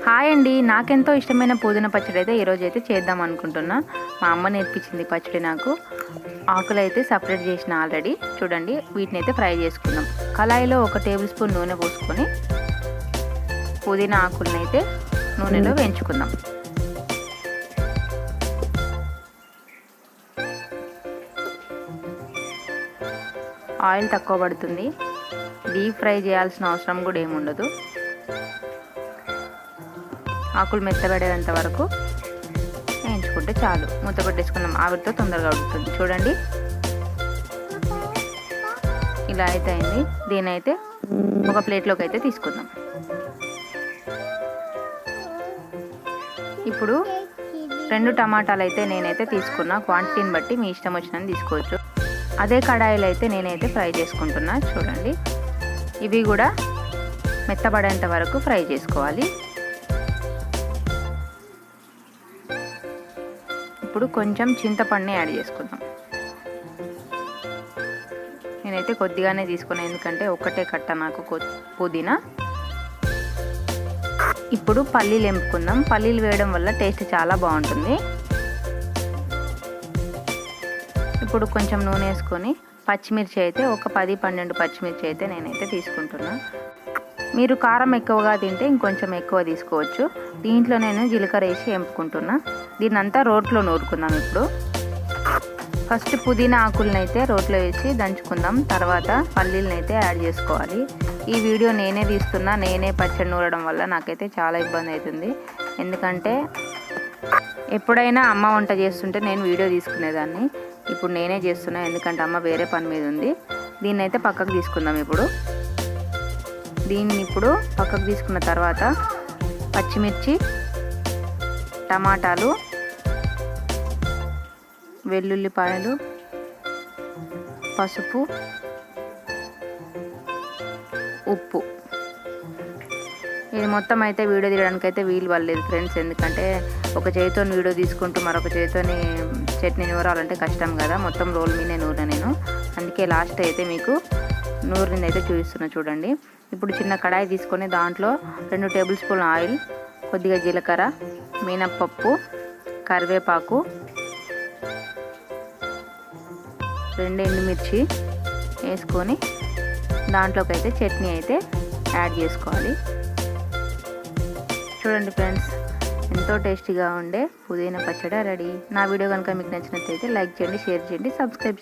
Hi అండి, నాకెంతో ఇష్టమైన పుదీనా పచ్చడి అయితే ఈరోజు అయితే చేద్దాం అనుకుంటున్నా. మా అమ్మ నేర్పించింది పచ్చడి నాకు. ఆకులు అయితే సపరేట్ చేసిన ఆల్రెడీ. చూడండి, వీటిని అయితే ఫ్రై చేసుకుందాం. కళాయిలో 1 టేబుల్ స్పూన్ నూనె పోసుకొని పుదీనా ఆకులను అయితే నూనెలో వేయించుకుందాం. ఆయిల్ తక్కువ పడుతుంది, డీప్ ఫ్రై చేయాల్సిన అవసరం కూడా ఏముండదు. ఆకులు మెత్తబడేంత వరకు వేయించుకుంటే చాలు. మూత పెట్టేసుకున్నాం, ఆవిరితో తొందరగా ఉడుకుతుంది. చూడండి, ఇలా అయితే అయింది. దీని అయితే ఒక ప్లేట్లోకి అయితే తీసుకుందాం. ఇప్పుడు 2 టమాటాలు అయితే నేనైతే తీసుకున్నా. క్వాంటిటీని బట్టి మీ ఇష్టం వచ్చినంత తీసుకోవచ్చు. అదే కడాయిలో అయితే నేనైతే ఫ్రై చేసుకుంటున్నా. చూడండి, ఇవి కూడా మెత్తబడేంత వరకు ఫ్రై చేసుకోవాలి. ఇప్పుడు కొంచెం చింతపండుని యాడ్ చేసుకుందాం. నేనైతే కొద్దిగానే తీసుకున్నాను, ఎందుకంటే ఒక్కటే కట్ట నాకు పుదీనా. ఇప్పుడు పల్లీలు ఎంపుకుందాం. పల్లీలు వేయడం వల్ల టేస్ట్ చాలా బాగుంటుంది. ఇప్పుడు కొంచెం నూనె వేసుకొని పచ్చిమిర్చి అయితే ఒక 10-12 పచ్చిమిర్చి అయితే నేనైతే తీసుకుంటున్నా. మీరు కారం ఎక్కువగా తింటే ఇంకొంచెం ఎక్కువ తీసుకోవచ్చు. దీంట్లో నేను జీలకర్ర వేసి ఎంపుకుంటున్నా. దీన్ని అంతా రోట్లో నూరుకుందాం. ఇప్పుడు ఫస్ట్ పుదీనా ఆకులను అయితే రోట్లో వేసి దంచుకుందాం. తర్వాత పల్లీలను అయితే యాడ్ చేసుకోవాలి. ఈ వీడియో నేనే తీస్తున్నా. నేనే పచ్చడి నూరడం వల్ల నాకైతే చాలా ఇబ్బంది అవుతుంది. ఎందుకంటే ఎప్పుడైనా అమ్మ వంట చేస్తుంటే నేను వీడియో తీసుకునేదాన్ని. ఇప్పుడు నేనే చేస్తున్నా, ఎందుకంటే అమ్మ వేరే పని మీద ఉంది. దీన్ని అయితే పక్కకు తీసుకుందాం. దీన్ని ఇప్పుడు పక్కకు తీసుకున్న తర్వాత పచ్చిమిర్చి, టమాటాలు, వెల్లుల్లిపాయలు, పసుపు, ఉప్పు. ఇది మొత్తం అయితే వీడియో తీయడానికి అయితే వీలు పడలేదు ఫ్రెండ్స్. ఎందుకంటే ఒక చేతితో వీడియో తీసుకుంటూ మరొక చేతితోని చట్నీ నూరాలంటే కష్టం కదా. మొత్తం రోల్ మీనే నూరా నేను. అందుకే లాస్ట్ అయితే మీకు నూరిని అయితే చూపిస్తున్నా. చూడండి, ఇప్పుడు చిన్న కడాయి తీసుకొని దాంట్లో 2 టేబుల్ స్పూన్ ఆయిల్, కొద్దిగా జీలకర్ర, మినప్పప్పు, కరివేపాకు, 2 ఎండుమిర్చి వేసుకొని దాంట్లోకి అయితే చట్నీ అయితే యాడ్ చేసుకోవాలి. చూడండి ఫ్రెండ్స్, ఎంతో టేస్టీగా ఉండే పుదీనా పచ్చడి రెడీ. నా వీడియో కనుక మీకు నచ్చినట్లయితే లైక్ చేయండి, షేర్ చేయండి, సబ్స్క్రైబ్ చేయండి.